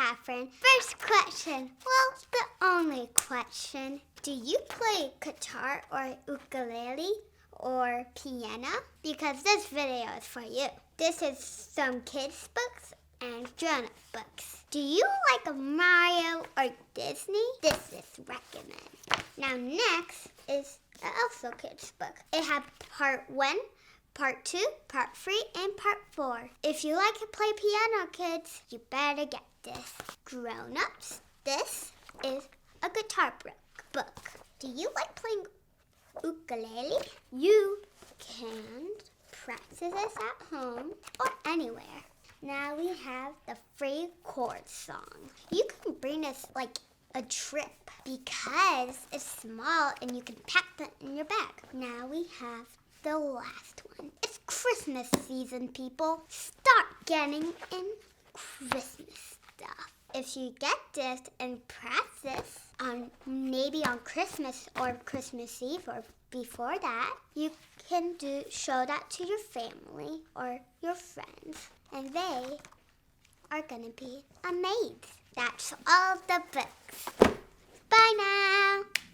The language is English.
Catherine. First question. Well, the only question. Do you play guitar or ukulele or piano? Because this video is for you. This is some kids' books and grown-up books. Do you like Mario or Disney? This is recommend. Now next is also kids' book. It has part 1, part 2, part 3, and part 4. If you like to play piano, kids, you better get this. Grown-ups, this is a guitar book. Do you like playing ukulele? You can practice this at home or anywhere. Now we have the free chord song. You can bring this like a trip because it's small and you can pack it in your bag. Now we have the last one. It's Christmas season, people. Start getting in Christmas stuff. If you get this and practice maybe on Christmas or Christmas Eve or before that, you can show that to your family or your friends, and they are gonna be amazed. That's all the books. Bye now.